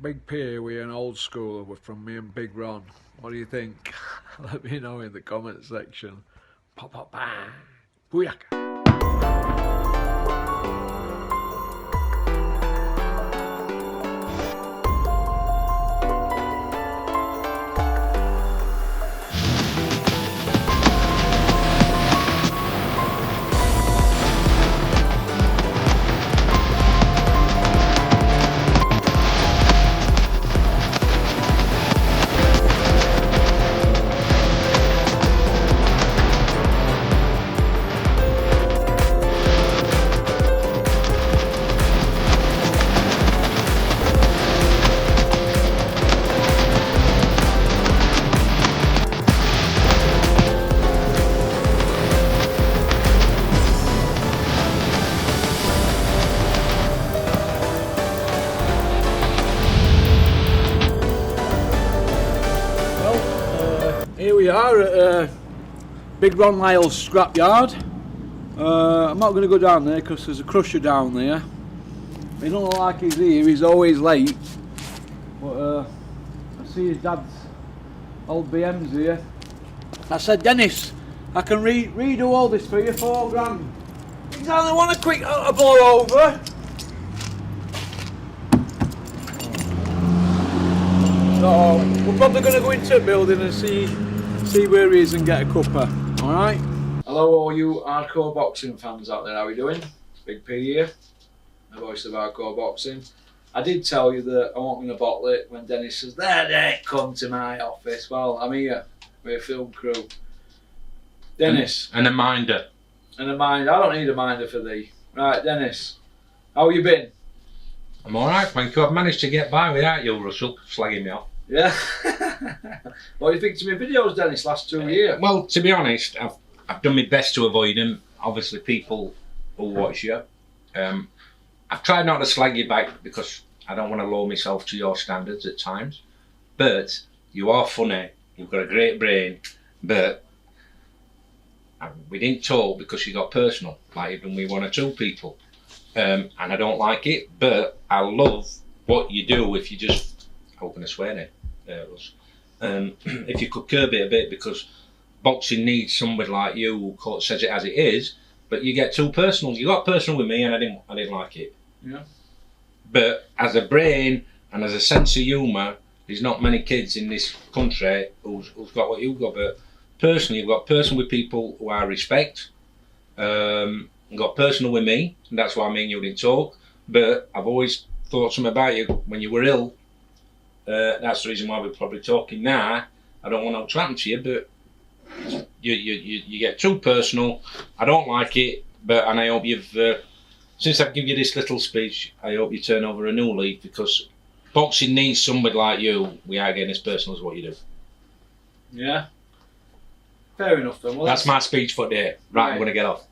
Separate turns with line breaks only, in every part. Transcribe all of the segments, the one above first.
Big P, we're an old schooler. We're from me and Big Ron. What do you think? Let me know in the comment section. Pop, pop, bang. Booyaka. Here we are at Big Ron Lyle's scrapyard. I'm not going to go down there because there's a crusher down there. He don't look like he's here, he's always late. But I see his dad's old BM's here. I said, Dennis, I can redo all this for you, £4 grand. He's only want a quick blow over. So we're probably going to go into the building and see where he is and get a cuppa. Alright? Hello all you hardcore boxing fans out there, how are you doing? Big P here, the voice of hardcore boxing. I did tell you that I wasn't going to bottle it when Dennis says, there, come to my office. Well, I'm here with a film crew. Dennis.
And a minder.
And a minder. I don't need a minder for thee. Right, Dennis, how you been?
I'm alright, thank you. I've managed to get by without you, Russell, slagging me off.
Yeah. What do you think to my videos, Dennis, last 2 years?
Well, to be honest, I've done my best to avoid them. Obviously, people will watch you. I've tried not to slag you back because I don't want to lower myself to your standards at times. But you are funny, you've got a great brain, but we didn't talk because you got personal, like even we one or two people. And I don't like it, but I love what you do if you just, I'm going to swear there, Russ. If you could curb it a bit, because boxing needs somebody like you who says it as it is, but you get too personal. You got personal with me and I didn't like it.
Yeah.
But as a brain and as a sense of humour, there's not many kids in this country who's got what you've got, but personally, you've got personal with people who I respect. Got personal with me, and that's why me and you didn't talk, but I've always thought something about you when you were ill. That's the reason why we're probably talking now. I don't want to happen to you, but you get too personal. I don't like it, and I hope you've, since I've given you this little speech, I hope you turn over a new leaf, because boxing needs somebody like you without getting as personal as what you do.
Yeah. Fair enough then. Well,
that's my speech for today. Right, I'm going to get off.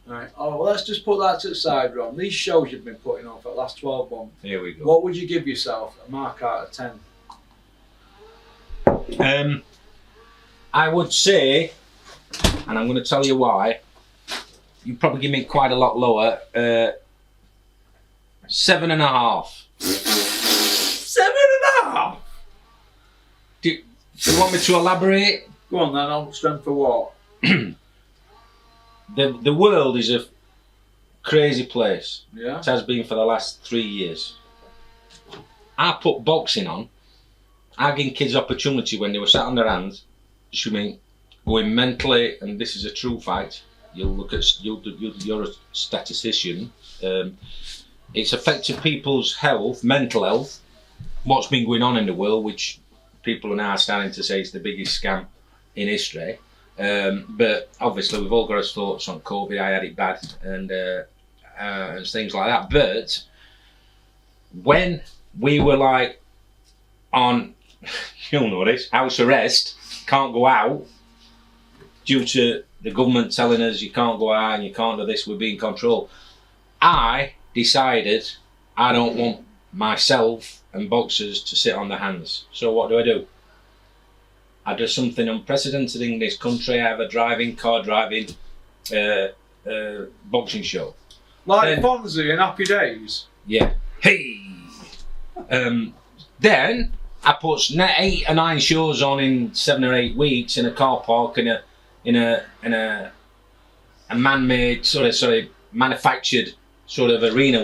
Right. Oh, well, let's just put that to the side, Ron. These shows you've been putting on for the last 12 months.
Here we go.
What would you give yourself a mark out of 10?
I would say, and I'm going to tell you why, you'd probably give me quite a lot lower, 7.5.
7.5?
Do you want me to elaborate?
Go on then, on strength for what?
The world is a crazy place.
Yeah.
It has been for the last 3 years. I put boxing on. I give kids opportunity when they were sat on their hands, swimming, going mentally, and this is a true fact. You'll look at you're a statistician. It's affected people's health, mental health. What's been going on in the world, which people are now starting to say is the biggest scam in history. But obviously we've all got our thoughts on COVID. I had it bad and things like that. But when we were like on, you'll know this, house arrest, can't go out due to the government telling us you can't go out and you can't do this, we're being controlled. I decided I don't want myself and boxers to sit on their hands. So what do? I do something unprecedented in this country. I have a car driving boxing show.
Like Fonzie in Happy Days?
Yeah. Hey! Then I put 8 or 9 shows on in 7 or 8 weeks in a car park in a man-made sort of manufactured sort of arena,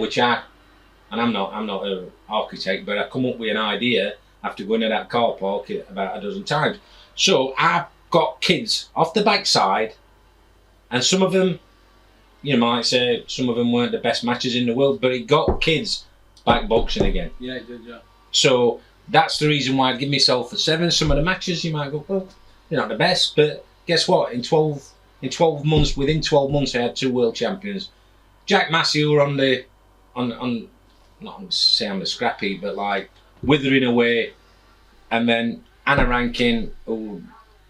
I'm not an architect, but I come up with an idea after going to that car park about a dozen times. So I've got kids off the backside, and some of them, you might say, some of them weren't the best matches in the world, but it got kids back boxing again.
Yeah, it did, yeah.
So that's the reason why I give myself a 7. Some of the matches you might go, well, they're not the best, but guess what? Within 12 months I had 2 world champions. Jack Massey, who were on not on say I'm the scrappy, but like withering away, and then Anna Rankin, who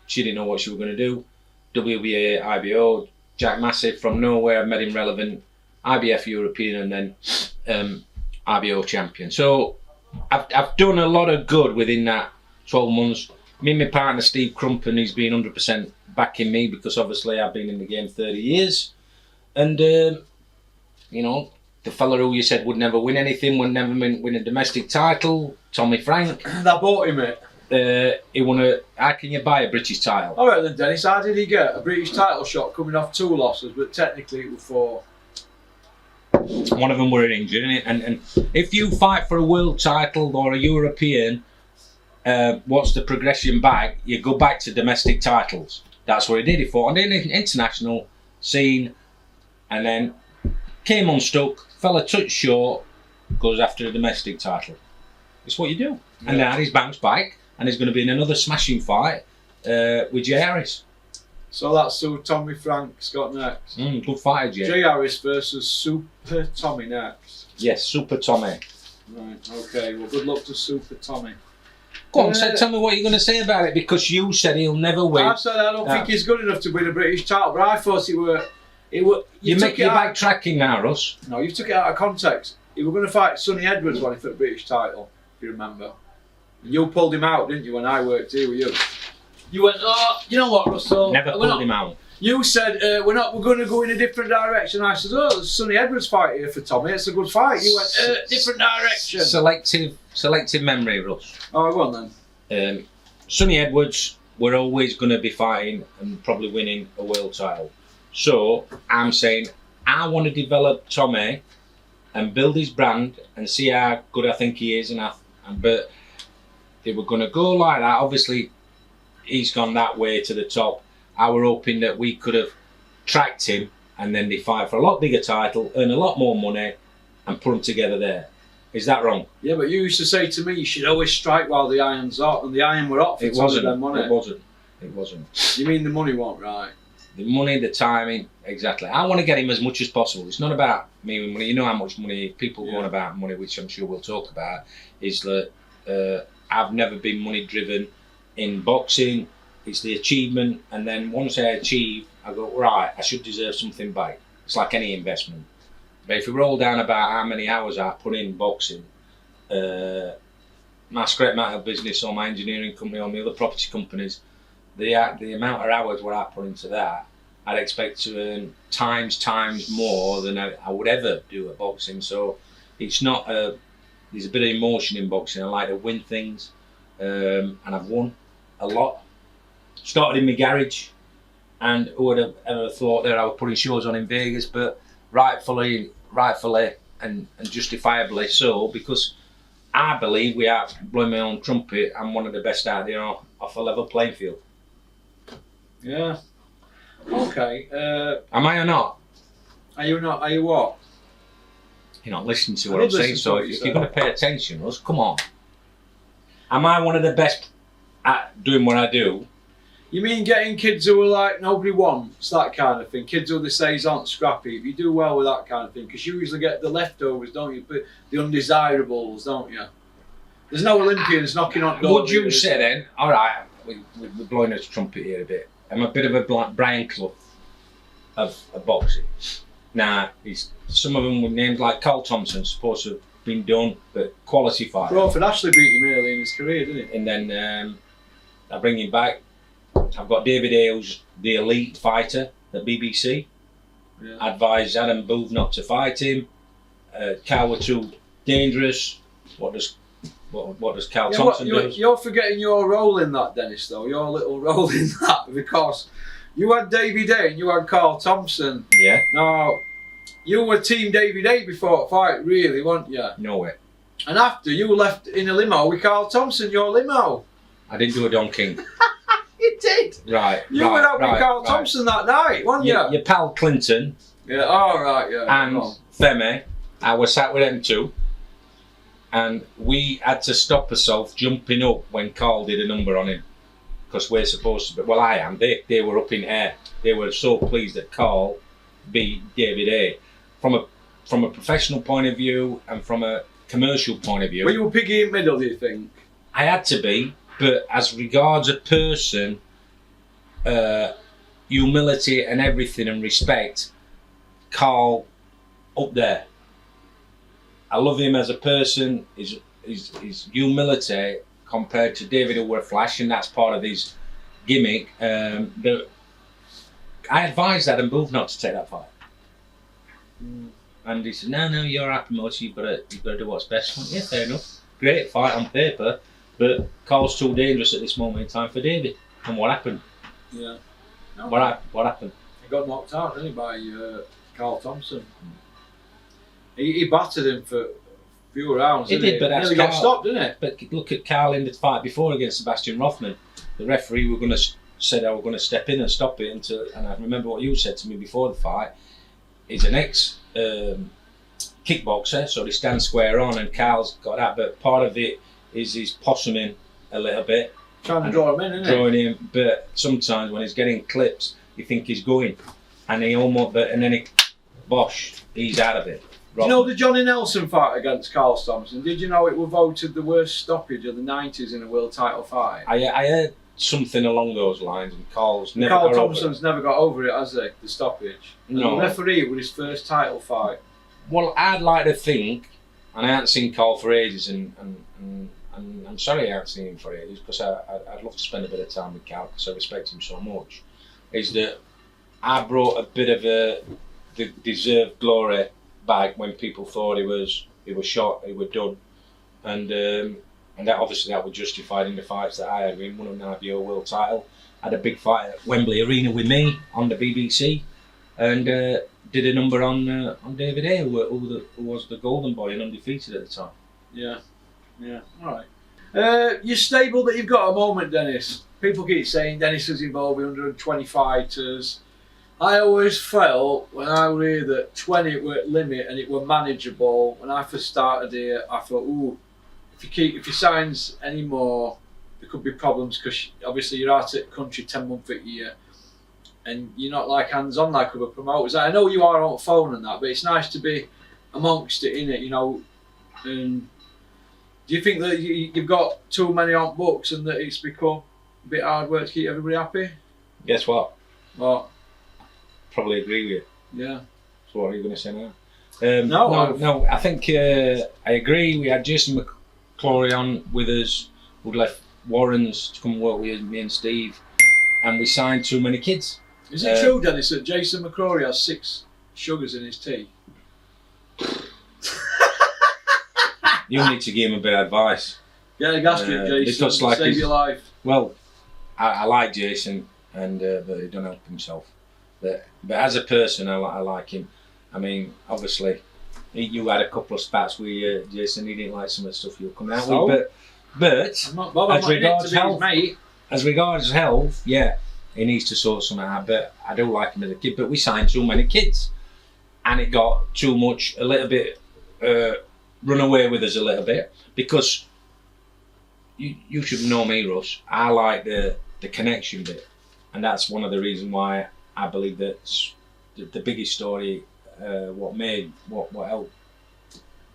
she didn't know what she was going to do. WBA, IBO, Jack Massey from nowhere, made him relevant, IBF European, and then IBO champion. So I've done a lot of good within that 12 months. Me and my partner Steve Crumpen, he's been 100% backing me because obviously I've been in the game 30 years. And, you know, the fella who you said would never win anything, would never win a domestic title, Tommy Frank.
That bought him it.
He won how can you buy a British title?
Alright then, Dennis, how did he get a British title shot coming off 2 losses, but technically it was 4?
One of them were injured, and if you fight for a world title or a European, what's the progression back? You go back to domestic titles. That's what he did. He fought on the international scene, and then came unstuck, fell a touch short, goes after a domestic title. It's what you do. Yeah. And now he's bounced back, and he's going to be in another smashing fight with Jay Harris.
So that's who Tommy Frank's got next.
Good fighter, Jay.
Jay Harris versus Super Tommy next.
Yes, Super Tommy.
Right, okay. Well, good luck to Super Tommy.
Go on, tell me what you're going to say about it, because you said he'll never win.
I said I don't think he's good enough to win a British title, but I thought it were...
You're backtracking now, Russ.
No, you took it out of context. He were going to fight Sonny Edwards when he for the British title, if you remember. And you pulled him out, didn't you, when I worked here with you? You went, oh, you know what, Russell?
Never pulled him out.
You said, we're going to go in a different direction. I said, oh, there's Sonny Edwards fight here for Tommy. It's a good fight. You went, different direction.
Selective memory, Russ.
Oh, go on then.
Sonny Edwards, we're always going to be fighting and probably winning a world title. So I'm saying I want to develop Tommy and build his brand and see how good I think he is. But they were going to go like that. Obviously, he's gone that way to the top. I were hoping that we could have tracked him and then they fight for a lot bigger title, earn a lot more money, and put them together there. Is that wrong? Yeah,
but you used to say to me, you should always strike while the iron's hot, and the iron were hot for Tommy then, wasn't it?
It wasn't.
You mean the money wasn't right?
The money, the timing, exactly. I want to get him as much as possible. It's not about me and money. You know how much money people go on about money, which I'm sure we'll talk about, is that I've never been money driven in boxing. It's the achievement, and then once I achieve, I go, right, I should deserve something back. It's like any investment. But if we roll down about how many hours I put in boxing, my scrap metal business or my engineering company or my other property companies, the amount of hours what I put into that, I'd expect to earn times more than I would ever do at boxing. So it's not there's a bit of emotion in boxing. I like to win things, and I've won a lot. Started in my garage, and who would have ever thought that I was putting shows on in Vegas, but rightfully and justifiably so, because I believe, without blowing my own trumpet, I'm one of the best out there off a level playing field.
Yeah. Okay.
Am I or not?
Are you not? Are you what?
You're not listening to what I'm saying, so if you're going to pay attention, Russ, come on. Am I one of the best at doing what I do?
You mean getting kids who are like nobody wants, that kind of thing? Kids who they say aren't scrappy. If you do well with that kind of thing, because you usually get the leftovers, don't you? But the undesirables, don't you? There's no Olympians knocking on doors.
Would you say then, all right, we're blowing a trumpet here a bit. I'm a bit of a Brian Clough of boxing. Now, some of them were named like Carl Thompson, supposed to have been done, but quality fight.
Crawford Ashley beat him early in his career, didn't he?
And then I bring him back. I've got David Hales, the elite fighter at BBC. Yeah. Advised Adam Booth not to fight him. Carl were too dangerous. What does What does Carl
Yeah,
Thompson do?
you're forgetting your role in that, Dennis, though. Your little role in that, because you had Davy Day and you had Carl Thompson.
Yeah.
Now, you were Team Davy Day before the fight, really, weren't you?
No way.
And after, you were left in a limo with Carl Thompson, your limo.
I didn't do a Don King.
You did.
Right.
You were out with Carl Thompson that night, weren't you?
Your pal Clinton.
Yeah. All right. Yeah.
And Femi. I was sat with them two. And we had to stop ourselves jumping up when Carl did a number on him. Because we're supposed to be, well, I am. They were up in air. They were so pleased that Carl beat David A. From a professional point of view and from a commercial point of view.
Were you a piggy in the middle, do you think?
I had to be, but as regards a person, humility and everything and respect, Carl up there. I love him as a person. His humility compared to David who were flash, and that's part of his gimmick. But I advised Adam Booth not to take that fight. And he said, no, you're our promoter, you've got to do what's best. I went, yeah, fair enough. Great fight on paper, but Carl's too dangerous at this moment in time for David. And what happened?
Yeah. No,
what happened?
He got knocked out, didn't he, by Carl Thompson. He battered him for a few rounds.
He did, but that's
nearly got stopped, didn't it?
But look at Carl in the fight before against Sebastian Rothman. The referee said I was going to step in and stop it and I remember what you said to me before the fight. He's an ex kickboxer, so he stands square on, and Carl's got that. But part of it is he's possuming a little bit,
trying to draw him in, isn't
drawing him. But sometimes when he's getting clips, you think he's going, and then he's out of it.
Do you know the Johnny Nelson fight against Carl Thompson? Did you know it was voted the worst stoppage of the 90s in a world title fight?
I heard something along those lines, and Carl
Thompson's never got over it, has he? The stoppage.
No.
The referee with his first title fight.
Well, I'd like to think, and I haven't seen Carl for ages, and I'm sorry I haven't seen him for ages, because I'd love to spend a bit of time with Carl because I respect him so much, is that I brought a bit of the deserved glory back when people thought he was shot, he was done, and that obviously that was justified in the fights that I had. We won an IBO world title, had a big fight at Wembley Arena with me on the BBC, and did a number on David A, who was the golden boy and undefeated at the time.
Yeah, all right. Your stable that you've got at the moment, Dennis. People keep saying Dennis was involved with 120 fighters. I always felt when I read that 20 were at limit and it were manageable. When I first started here, I thought, ooh, if he signs any more, there could be problems, because obviously you're out at country 10 months a year, and you're not like hands-on like other promoters. I know you are on the phone and that, but it's nice to be amongst it, innit, you know. And do you think that you've got too many on books and that it's become a bit hard work to keep everybody happy?
Guess what?
What?
Probably agree with you.
Yeah.
So what are you going to say now? No. I think I agree. We had Jason McClory on with us, who'd left Warren's to come work with me and Steve, and we signed too many kids.
Is it true, Dennis, that Jason McCrory has 6 sugars in his tea?
You need to give him a bit of advice.
Get a gastric, Jason,
because, like,
save your life.
Well, I like Jason, and but he don't help himself. But as a person, I like him. I mean, obviously, you had a couple of spats with Jason. He didn't like some of the stuff you were coming out with. But as regards health, yeah, he needs to sort something out. But I do like him as a kid. But we signed too many kids, and it got too much, a little bit, run away with us a little bit. Because you should know me, Russ. I like the connection bit, and that's one of the reasons why I believe that the biggest story, what helped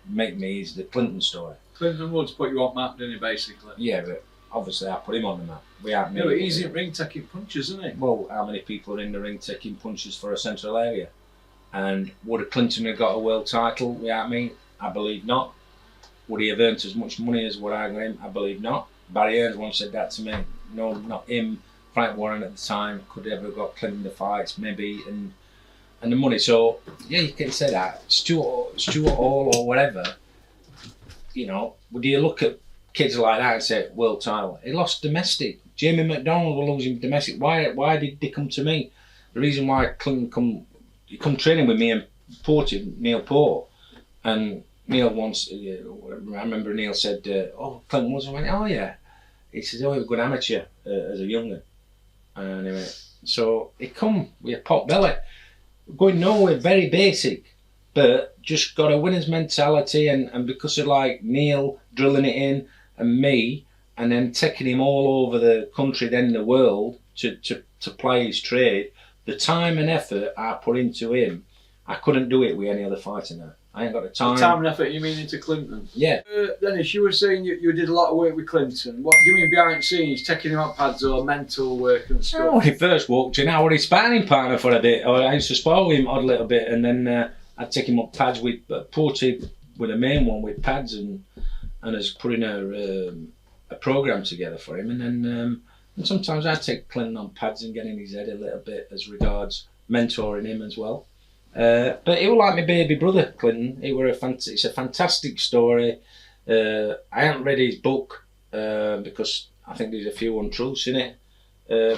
make me, is the Clinton story.
Clinton Woods put you on map, didn't he, basically?
Yeah, but obviously I put him on the map.
Yeah, but he's in ring taking punches, isn't he?
Well, how many people are in the ring taking punches for a central area? And would a Clinton have got a world title without me? I believe not. Would he have earned as much money as what I got him? I believe not. Barry Earns once said that to me. No, not him. Frank Warren at the time could ever have got Clinton the fights, maybe, and the money. So yeah, you can say that. Stuart Hall or whatever. You know, would you look at kids like that and say world title. He lost domestic. Jamie McDonnell was losing domestic. Why did they come to me? The reason why Clinton come training with me and Neil Port, and Neil once, I remember Neil said, "Oh, Clinton was." I went, "Oh yeah." He says, "Oh, he was a good amateur as a young'un." And anyway, so he come with a pot belly, going nowhere, very basic, but just got a winner's mentality, and because of like Neil drilling it in and me, and then taking him all over the country, then the world to play his trade, the time and effort I put into him, I couldn't do it with any other fighter now. I ain't got the time.
The time and effort, you mean into Clinton?
Yeah.
Dennis, you were saying you did a lot of work with Clinton. What do you mean behind the scenes, taking him out pads or mental work and stuff?
Oh, when he first walked in, I was his sparring partner for a bit. I used to spar with him odd little bit, and then I'd take him up pads with Porty, with the main one with pads, and I was putting a program together for him, and then and sometimes I'd take Clinton on pads and get in his head a little bit as regards mentoring him as well. But he was like my baby brother, Clinton. It's a fantastic story. I haven't read his book because I think there's a few untruths in it,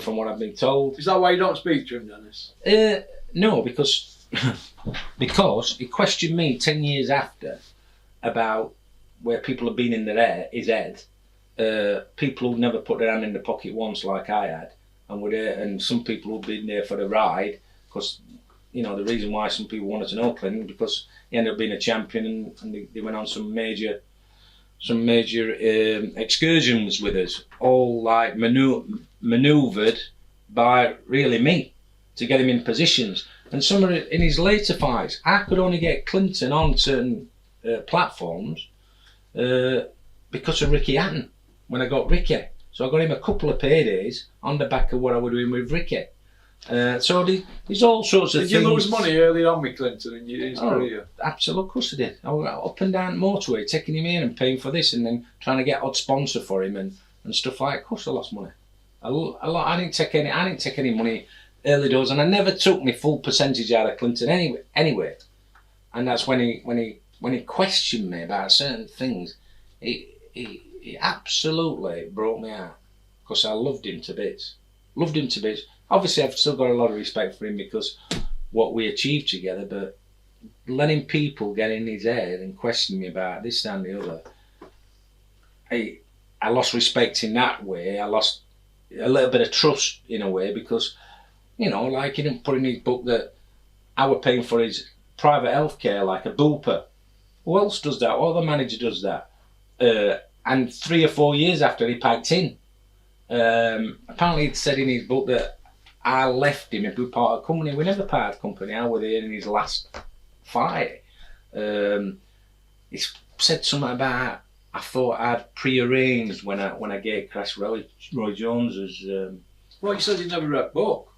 from what I've been told.
Is that why you don't speak to him, Dennis?
No, because he questioned me 10 years after about where people have been in his head. People who never put their hand in the pocket once, like I had, and some people who've been there for the ride, because you know the reason why some people wanted to know Clinton, because he ended up being a champion, and they went on some major excursions with us, all like manoeuvred by really me to get him in positions. And some of it in his later fights, I could only get Clinton on certain platforms because of Ricky Hatton. When I got Ricky, so I got him a couple of paydays on the back of what I was doing with Ricky. So there's all sorts of things.
Did you lose money early on with Clinton in his career?
Absolutely, of course I did. I was up and down the motorway, taking him in and paying for this, and then trying to get odd sponsor for him and stuff like that. Of course I lost money. A lot. I didn't take any money early doors, and I never took my full percentage out of Clinton anyway. And that's when he questioned me about certain things. He absolutely broke me out, because I loved him to bits. Obviously, I've still got a lot of respect for him because what we achieved together, but letting people get in his head and question me about this, that and the other, I lost respect in that way. I lost a little bit of trust in a way, because, you know, like he didn't put in his book that I was paying for his private healthcare like a booper. Who else does that? What other manager does that? And 3 or 4 years after he packed in, apparently he'd said in his book that I left him if we part of company. We never parted company. I was there in his last fight. He said something about I thought I'd pre-arranged when I gave Crash Roy Jones as.
Well, you said you never read the book.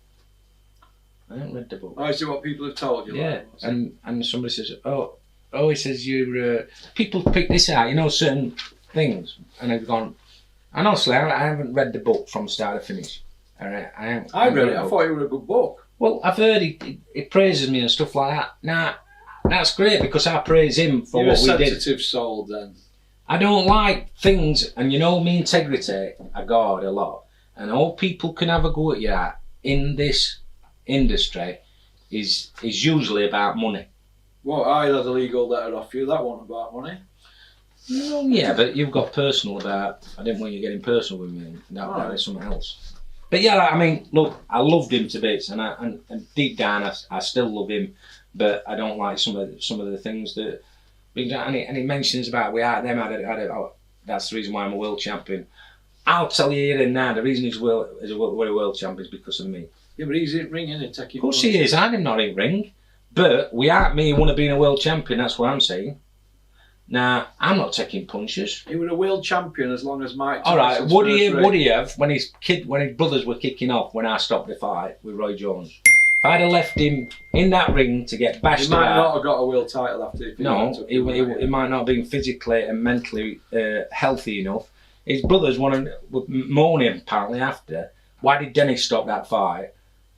I haven't read the book.
Oh, is it what people have told you?
Yeah,
like,
and somebody says, oh, he says you're. People pick this out, you know, certain things, and I've gone. And honestly, I haven't read the book from start to finish. All right,
I read it. I thought it was a good book.
Well, I've heard he praises me and stuff like that. Now, that's great because I praise him for what we did.
You're a sensitive soul, then.
I don't like things, and you know me integrity, I guard a lot. And all people can have a go at you at in this industry is usually about money.
Well, I had a legal letter off you. That wasn't about money.
Well, yeah, but you've got personal about. I didn't want you getting personal with me. That is something else. But yeah, I mean, look, I loved him to bits, and deep down, I still love him. But I don't like some of the things that. And he mentions about we are them. That's the reason why I'm a world champion. I'll tell you here and now, the reason he's a world champion is because of me.
Yeah, but he's in ring, isn't he? Taking.
Of course he is. I'm not in ring, but we aren't me want to be a world champion. That's what I'm saying. Now, I'm not taking punches.
He was a world champion as long as Mike.
All right, would he have when his brothers were kicking off when I stopped the fight with Roy Jones? If I'd have left him in that ring to get bashed
he might not have got a world title after.
He might not have been physically and mentally healthy enough. His brothers were moaning apparently after. Why did Dennis stop that fight?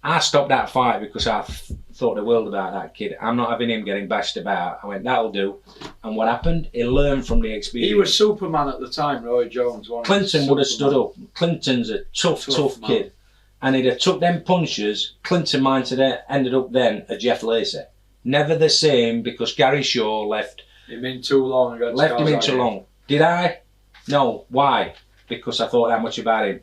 I stopped that fight because I thought the world about that kid. I'm not having him getting bashed about. I went, that'll do. And what happened? He learned from the experience.
He was Superman at the time, Roy Jones.
Clinton would have stood up. Clinton's a tough kid. And he'd have took them punches. Clinton might have ended up then a Jeff Lacey. Never the same because Gary Shaw left
him in too long.
Left him in too long. Did I? No. Why? Because I thought that much about him.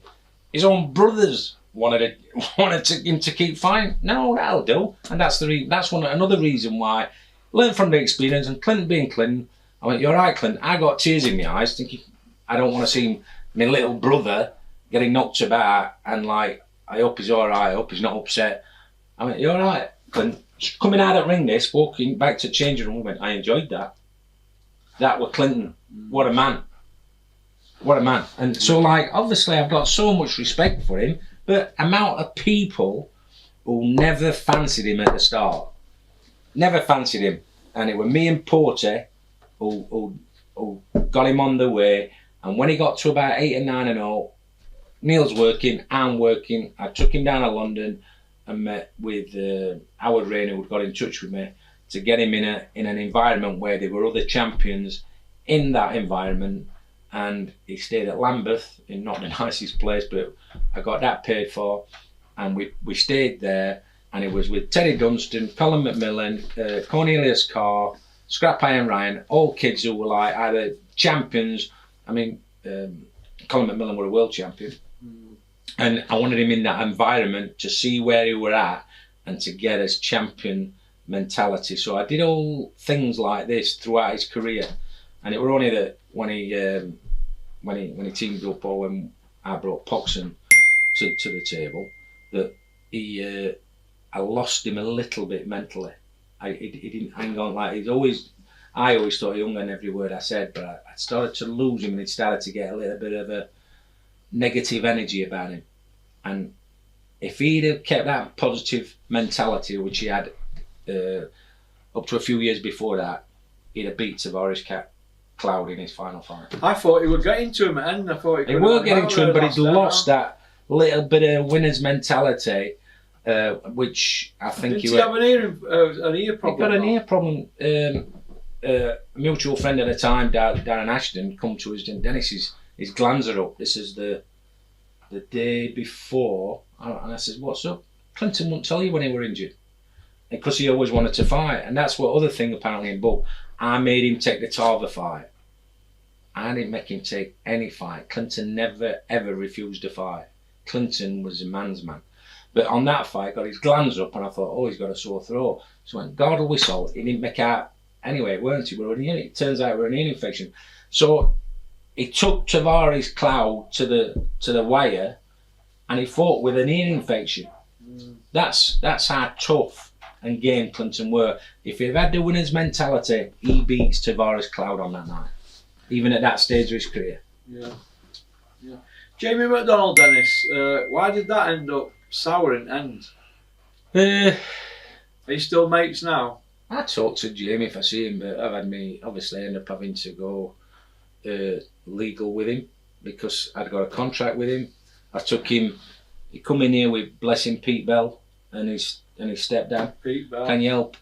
His own brothers wanted him to keep fighting. No, that'll do. And that's another reason why. Learn from the experience. And Clinton being Clinton, I went, you're right, Clinton. I got tears in my eyes thinking, I don't want to see my little brother getting knocked about and like, I hope he's all right. I hope he's not upset. I went, you're all right, Clinton. Coming out of ring this, walking back to changing room, I went, I enjoyed that. That was Clinton. What a man. What a man. And so like, obviously I've got so much respect for him, but amount of people who never fancied him at the start. Never fancied him. And it was me and Porter who got him on the way. And when he got to about 8 and 9 and 0, Neil's working, I'm working. I took him down to London and met with Howard Rain, who got in touch with me to get him in an environment where there were other champions in that environment. And he stayed at Lambeth, in not the nicest place, but I got that paid for. And we stayed there, and it was with Terry Dunstan, Colin McMillan, Cornelius Carr, Scrap Iron Ryan, all kids who were like either champions. I mean, Colin McMillan were a world champion. And I wanted him in that environment to see where he were at and to get his champion mentality. So I did all things like this throughout his career. And it were only that when he teamed up, or when I brought Hobson to the table, that I lost him a little bit mentally. He didn't hang on like I always thought he hung on every word I said, but I started to lose him, and he started to get a little bit of a negative energy about him. And if he'd have kept that positive mentality, which he had up to a few years before that, he'd have beat Tavares Cloud in his final fight.
I thought he would get into him at the end. I thought
he were getting to him, but he'd lost that little bit of winner's mentality, which I think
he have an ear problem.
He got an ear problem. A mutual friend at the time, Darren Ashton, come to us, and Dennis, his glands are up. This is the day before, and I said, what's up? Clinton wouldn't tell you when he were injured, because he always wanted to fight. And that's what other thing apparently in book, I made him take the Tarver fight. I didn't make him take any fight. Clinton never ever refused a fight. Clinton was a man's man. But on that fight, got his glands up, and I thought, oh, he's got a sore throat. So when God will whistle, he didn't make out anyway, weren't he? It turns out we're an ear infection. So he took Tavares Cloud to the wire, and he fought with an ear infection. That's how tough and game Clinton were. If he had the winner's mentality, he beats Tavares Cloud on that night, even at that stage of his career.
Yeah. Jamie McDonnell, Dennis, why did that end up sour in end? Are you still mates now?
I talk to Jamie if I see him, but I've had me obviously end up having to go legal with him because I'd got a contract with him. I took him. He come in here with, bless him, Pete Bell and his stepdad.
Pete Bell.
Can you help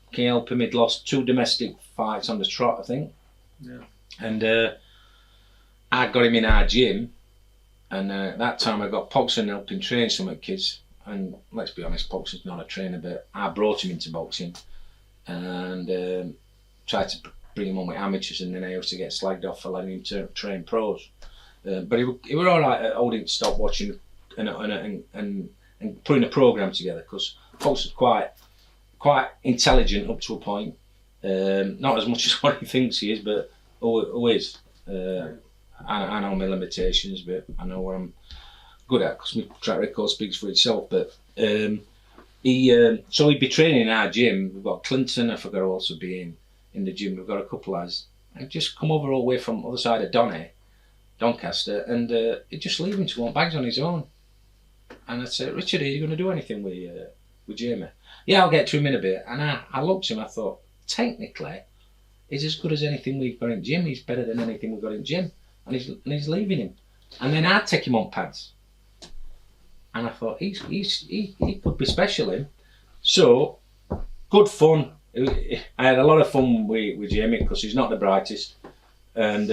him? He'd lost 2 domestic fights on the trot, I think.
Yeah.
And I got him in our gym, and that time I got Hobson helping train some of the kids. And let's be honest, Hogson's not a trainer, but I brought him into boxing and tried to bring him on with amateurs, and then I used to get slagged off for letting him train pros. But he were all right at holding stopwatching and putting a program together, because Hogson's quite intelligent up to a point. Not as much as what he thinks he is, but who is. I know my limitations, but I know what I'm good at, because my track record speaks for itself. But so he'd be training in our gym. We've got Clinton, I forgot who else would be in the gym. We've got a couple of lads. I'd just come over all the way from the other side of Doncaster, and he'd just leave him to want bags on his own. And I'd say, Richard, are you going to do anything with Jamie? Yeah, I'll get to him in a bit. And I looked at him, I thought, technically, he's as good as anything we've got in gym. He's better than anything we've got in gym. And he's leaving him. And then I'd take him on pads. And I thought, he could be special, him. So, good fun. I had a lot of fun with Jamie because he's not the brightest. And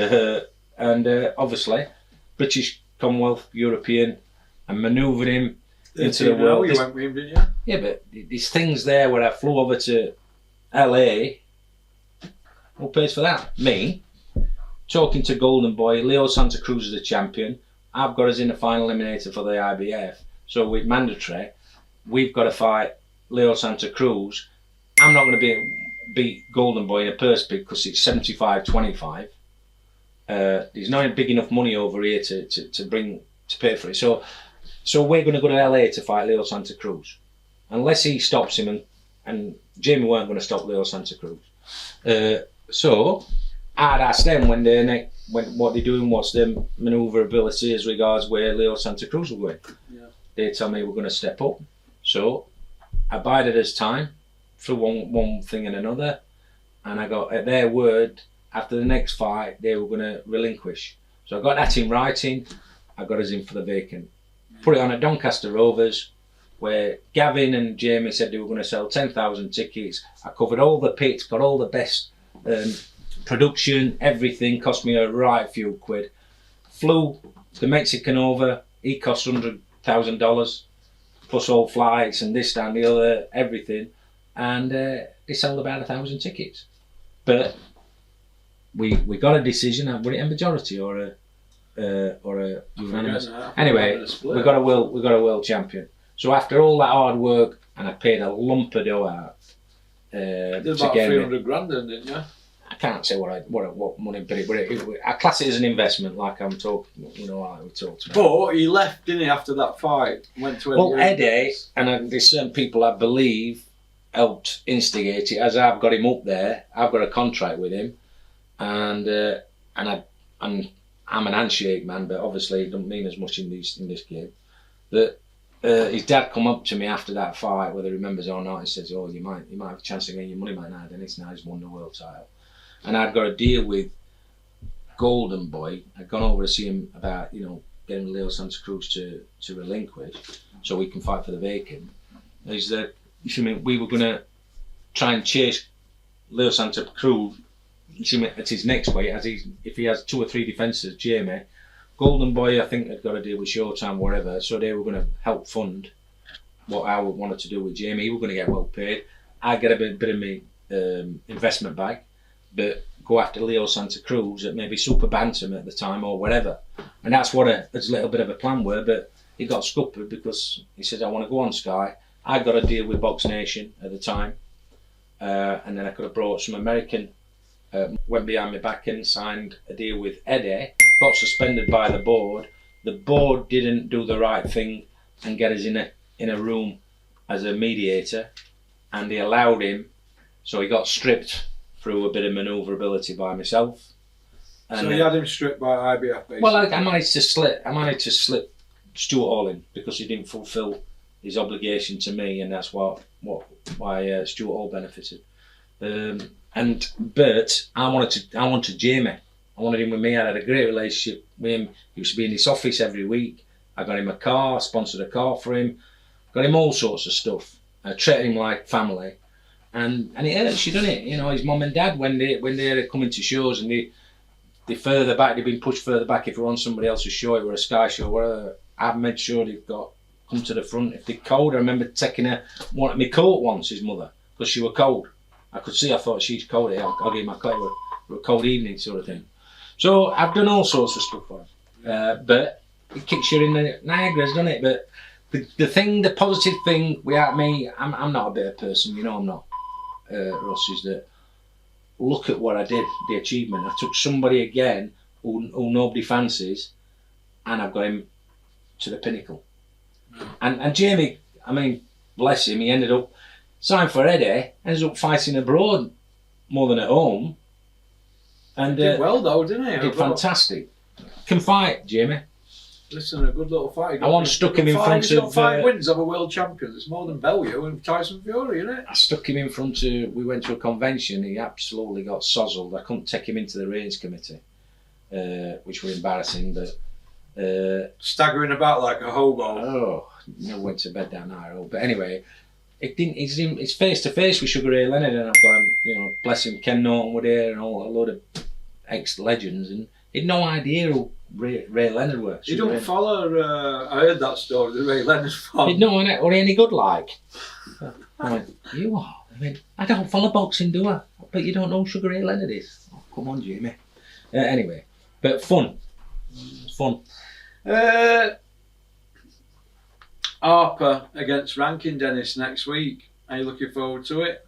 obviously, British, Commonwealth, European, and manoeuvred him into the world.
You went with him, didn't you?
Yeah, but there's things there where I flew over to LA. Who pays for that? Me. Talking to Golden Boy, Leo Santa Cruz is the champion. I've got us in the final eliminator for the IBF. So with mandatory, we've got to fight Leo Santa Cruz. I'm not going to beat Golden Boy in a purse bid because it's 75-25. There's not big enough money over here to pay for it. So we're going to go to LA to fight Leo Santa Cruz, unless he stops him, and Jamie weren't going to stop Leo Santa Cruz. So I'd ask them what they're doing, what's their manoeuvrability as regards where Leo Santa Cruz will go. Yeah. They tell me we're going to step up. So I bided his time through one thing and another, and I got at their word. After the next fight, they were going to relinquish. So I got that in writing. I got us in for the vacant. Put it on at Doncaster Rovers, where Gavin and Jamie said they were going to sell 10,000 tickets. I covered all the pits, got all the best production, everything. Cost me a right few quid. Flew the Mexican over. He cost $100,000 plus all flights and this, that, and the other, everything. And they sold about 1,000 tickets. But we got a decision. Was it a majority or a unanimous? Anyway, we got a world champion. So after all that hard work, and I paid a lump of dough out.
Did about 300 grand, didn't you?
I can't say what money, but I class it as an investment, like I'm talking. Like we talked about.
But he left, didn't he, after that fight? Went to
Eddie, and there's certain people I believe helped instigate it. As I've got him up there, I've got a contract with him. And I'm an handshake man, but obviously it doesn't mean as much in this game. That his dad come up to me after that fight, whether he remembers or not, and says, "Oh, you might have a chance again. Your money might not." And it's now he's won the world title. And I'd got a deal with Golden Boy. I'd gone over to see him about getting Leo Santa Cruz to relinquish, so we can fight for the vacant. Is that we were going to try and chase Leo Santa Cruz at his next weight, if he has 2 or 3 defences, Jamie. Golden Boy, I think, had got a deal with Showtime, whatever, so they were going to help fund what I wanted to do with Jamie. He was going to get well paid. I'd get a bit of my investment back, but go after Leo Santa Cruz at maybe Super Bantam at the time or whatever. And that's what a little bit of a plan were, but he got scuppered because he said, I want to go on Sky. I got a deal with Box Nation at the time, and then I could have brought some American. Went behind my back and signed a deal with Eddie, got suspended by the board. The board didn't do the right thing and get us in a room as a mediator, and they allowed him, so he got stripped through a bit of manoeuvrability by myself. And
so you had him stripped by IBF, basically?
Well, I managed to slip Stuart Hall in because he didn't fulfil his obligation to me, and that's why Stuart Hall benefited. But I wanted Jamie. I wanted him with me. I had a great relationship with him. He used to be in this office every week. I got him a car, sponsored a car for him, got him all sorts of stuff. I treated him like family, and it hurts you, doesn't it? His mum and dad when they're coming to shows and they further back, they've been pushed further back. If we're on somebody else's show, it were a Sky show, whatever, I've made sure they've come to the front. If they're cold, I remember taking one of my coat once, his mother, because she was cold. I could see, I thought, she's cold. I'll give my coat. It was a cold evening sort of thing. So I've done all sorts of stuff for him. But it kicks you in the Niagara's, doesn't it? But the positive thing without me, I'm not a bitter person, I'm not, Ross, is that look at what I did, the achievement. I took somebody again who nobody fancies, and I've got him to the pinnacle. And Jamie, bless him, he ended up signed for Eddie, ends up fighting abroad more than at home. And
did well though, didn't he?
Did fantastic. Can fight, Jamie.
Listen, a good little fight.
I once stuck him in front of
5 wins over world champions. It's more than Bellew and Tyson Fury, isn't it?
I stuck him in front of. We went to a convention. He absolutely got sozzled. I couldn't take him into the range committee, which were embarrassing. But
staggering about like a hobo.
Oh, never went to bed down that road. But anyway, it's face to face with Sugar Ray Leonard, and I've got him, you know, bless him, Ken Norton were there and all a load of ex-legends, and he'd no idea who Ray Leonard was.
You don't follow, I heard that story, the Ray Leonard fan.
He'd know any good like. I went, you are? I mean, I don't follow boxing, do I? But you don't know who Sugar Ray Leonard is? Oh, come on, Jimmy. Anyway, but fun. It's fun.
Harper against Rankin, Dennis, next week. Are you looking forward to it?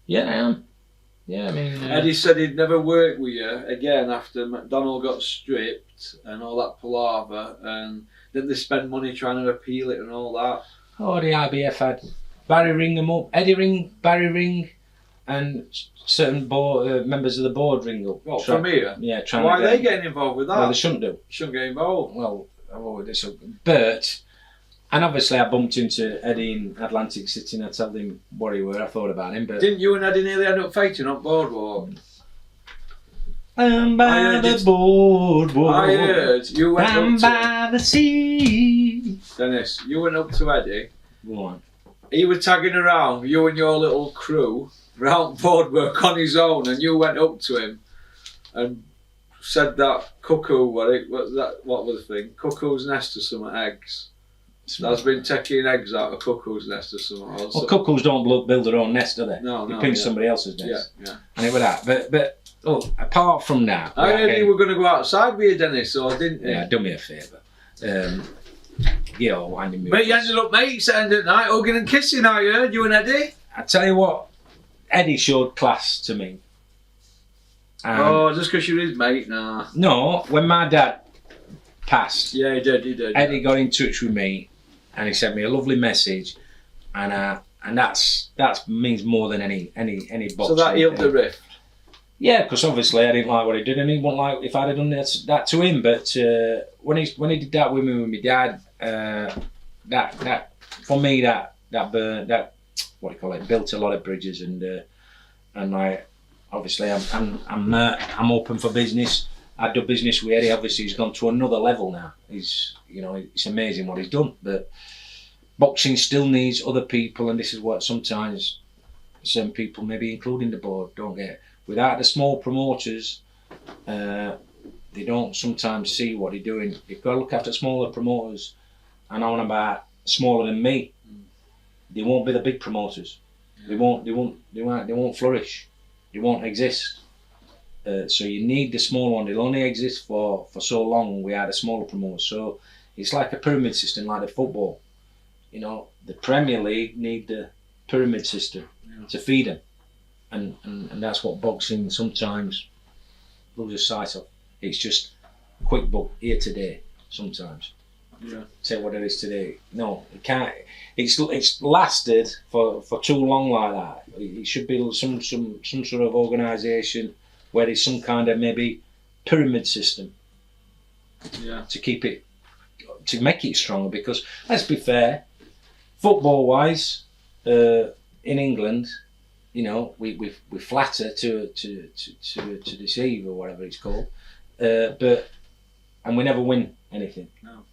Yeah, I am. Yeah, I mean...
Eddie said he'd never work with you again after McDonnell got stripped and all that palaver, and didn't they spend money trying to appeal it and all that?
Oh, the IBF had Barry Ring them up. Eddie Ring, Barry Ring, and certain members of the board ring up.
What, from here?
Yeah, trying
Why
to
are they getting involved with that?
Well, they shouldn't do.
Shouldn't get involved.
Well, I've always but... And obviously I bumped into Eddie in Atlantic City and I told him what he were, I thought about him, but...
Didn't you and Eddie nearly end up fighting on boardwalk?
I'm by the boardwalk.
I heard you went
I'm
up
by the sea.
Dennis, you went up to Eddie.
Go on.
He was tagging around, you and your little crew, round boardwork on his own, and you went up to him and said that cuckoo, what was the thing? Cuckoo's nest or some eggs. That's been taking eggs out of cuckoo's nest or something.
Well, cuckoos don't build their own nest, do they?
No,
they pinch somebody else's nest.
Yeah.
And it was that. But apart from that...
I heard you were going to go outside with you, Dennis, or didn't you?
Yeah, do me a favour. Winding me.
But you ended up mates at the end of the night, hugging and kissing, I heard, you and Eddie.
I tell you what, Eddie showed class to me.
Just because you're his mate now.
No, when my dad passed...
Yeah, he did.
Eddie got in touch with me and he sent me a lovely message, and that means more than any boxing.
So that healed the rift.
Yeah, because obviously I didn't like what he did, and he wouldn't like if I'd have done that to him. But when he did that with me with my dad, that for me that what do you call it, built a lot of bridges, and like obviously I'm open for business. I do business with Eddie. Obviously, he's gone to another level now. It's amazing what he's done. But boxing still needs other people, and this is what sometimes some people, maybe including the board, don't get. Without the small promoters, they don't sometimes see what they're doing. You've got to look after smaller promoters, and on about smaller than me. They won't be the big promoters. They won't flourish. They won't exist. So you need the small one. They'll only exist for so long. We are the smaller promoters. So it's like a pyramid system, like the football. You know, the Premier League need the pyramid system to feed them, and that's what boxing sometimes loses sight of. It's just quick book here today. Sometimes, say what it is today. No, it can't. It's lasted for too long like that. It should be some sort of organisation where there's some kind of maybe pyramid system to keep it, to make it stronger. Because let's be fair, football wise, in England, you know, we flatter to deceive or whatever it's called, and we never win anything. No.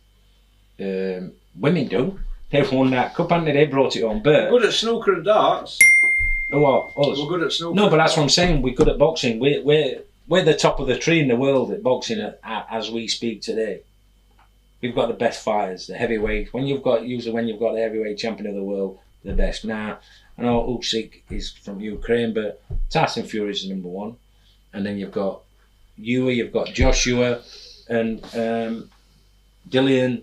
Women do. They've won that cup, haven't they? They brought it home. But
good at snooker and darts.
What? Us?
We're good at snooker.
No, but that's what I'm saying. We're good at boxing. We're the top of the tree in the world at boxing as we speak today. We've got the best fighters, the heavyweight. When you've got the heavyweight champion of the world, the best. Now, I know Usyk is from Ukraine, but Tyson Fury is the number one. And then you've got you've got Joshua, and Dillian,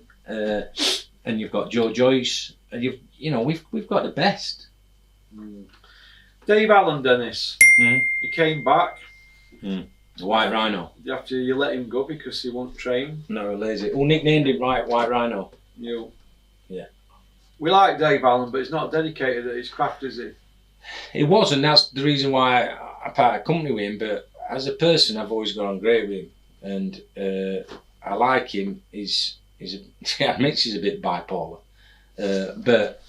and you've got Joe Joyce, and we've got the best.
Dave Allen, Dennis. He came back.
The White Rhino.
After you let him go because he won't train.
No, lazy. Who nicknamed him White Rhino?
You.
Yeah.
We like Dave Allen, but he's not dedicated at his craft, is he?
He wasn't. That's the reason why I parted company with him. But as a person, I've always got on great with him, and I like him. I admit he's a bit bipolar, but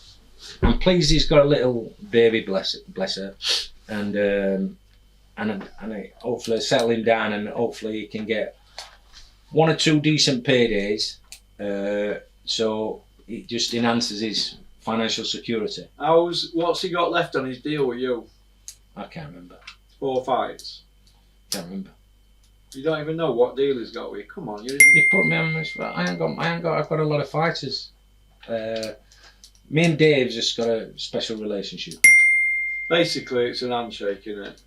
I'm pleased he's got a little baby, bless her, and hopefully settle him down, and hopefully he can get 1 or 2 decent paydays. So it just enhances his financial security.
What's he got left on his deal with you?
I can't remember.
4 fights.
Can't remember.
You don't even know what deal he's got with you. Come on, you.
You put me on this. I ain't got. I've got a lot of fighters. Me and Dave's just got a special relationship.
Basically, it's an handshake, isn't it?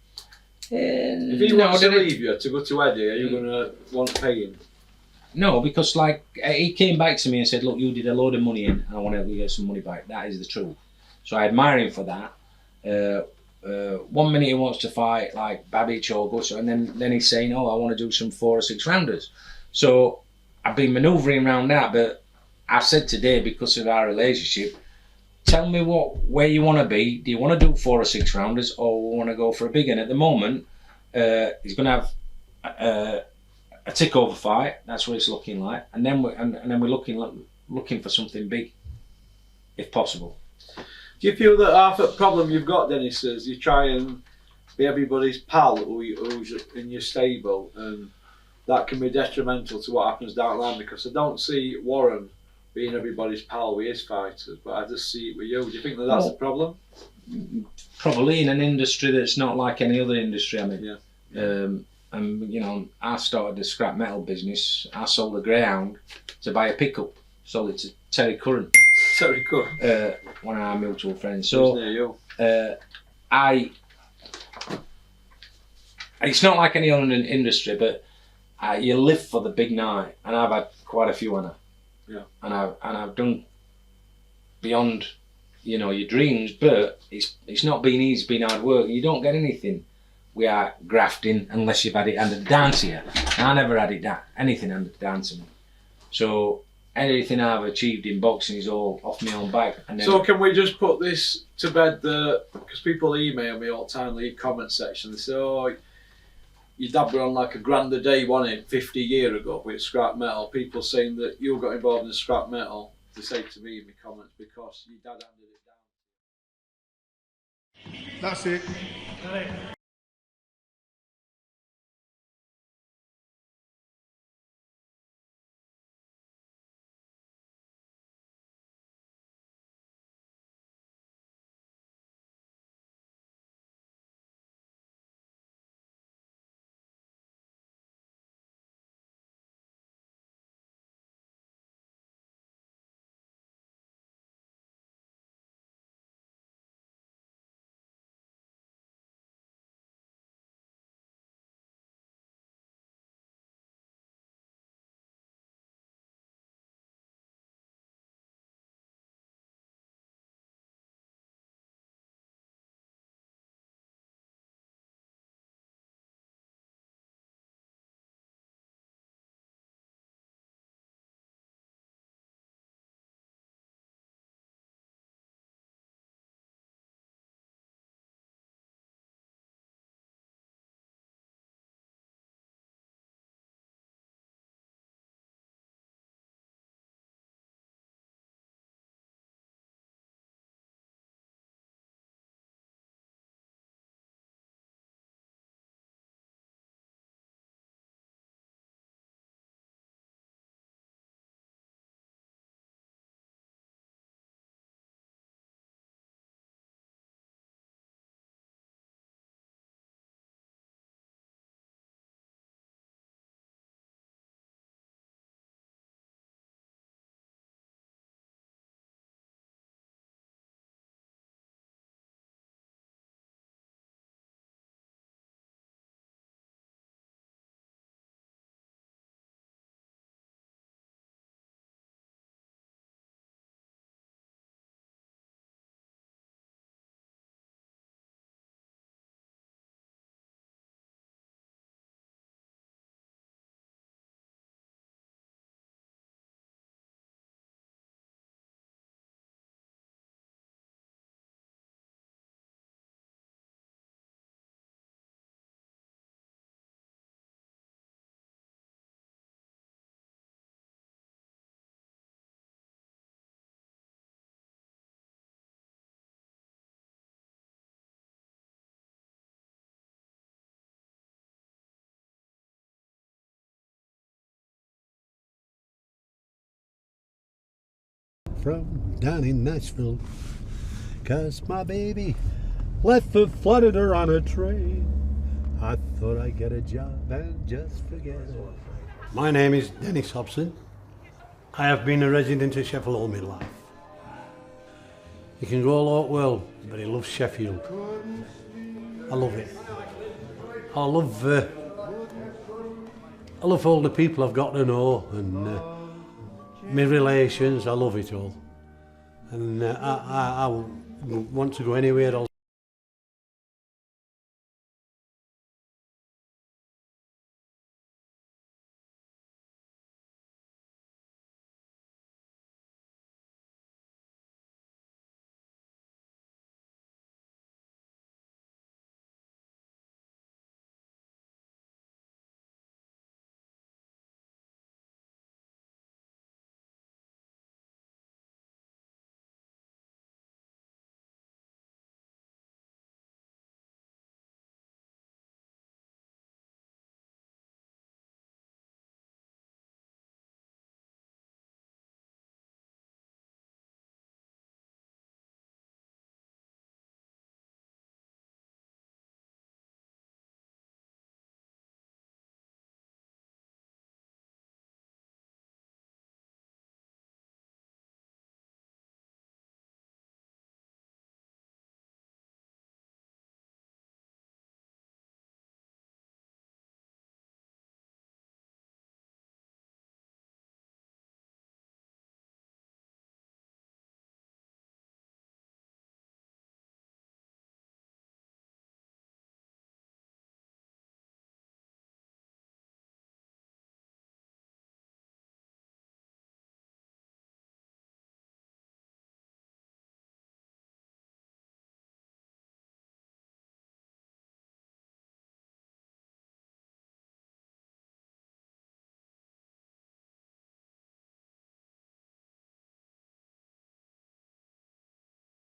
If he
No,
wants to leave you to go to Eddie, are you going to want to pay him?
No, because like he came back to me and said, "Look, you did a load of money in, and I want to help you get some money back." That is the truth. So I admire him for that. 1 minute he wants to fight like Babbage or Gusso, and then he's saying, "Oh, I want to do some 4 or 6 rounders." So I've been manoeuvring around that, but I've said today, because of our relationship, tell me where you want to be. Do you want to do 4 or 6 rounders, or want to go for a big one? At the moment, he's going to have a takeover fight. That's what it's looking like, and then we're looking for something big, if possible.
Do you feel that half the problem you've got, Dennis, is you try and be everybody's pal who's in your stable, and that can be detrimental to what happens down the line? Because I don't see Warren being everybody's pal with his fighters, but I just see it with you. Do you think that that's a problem?
Probably in an industry that's not like any other industry. I mean,
Yeah.
And you know, I started the scrap metal business. I sold a Greyhound to buy a pickup. Sold it to Terry Curran.
Terry Curran.
One of our mutual friends.
Who's
So
near you?
It's not like any other industry, but you live for the big night, and I've had quite a few on it.
Yeah.
And I've done beyond, you know, your dreams, but it's not been easy. It's been hard work. You don't get anything. We are grafting unless you've had it handed down to you. And I never had anything handed down to me. So anything I've achieved in boxing is all off my own back. And then,
So can we just put this to bed? Because people email me all the time, leave comment section. They say, "Oh, your dad were on like a grand a day, wasn't it, 50 years ago with scrap metal." People saying that you got involved in scrap metal. They say to me in the comments because your dad handed it down.
That's it.
Right.
from down in Nashville, 'cause my baby left for Florida on a train. I thought I'd get a job and just forget it. My name is Dennis Hobson. I have been a resident of Sheffield all my life. You can go a lot well, but he loves Sheffield. I love it. I love all the people I've got to know and my relations. I love it all, and I want to go anywhere else.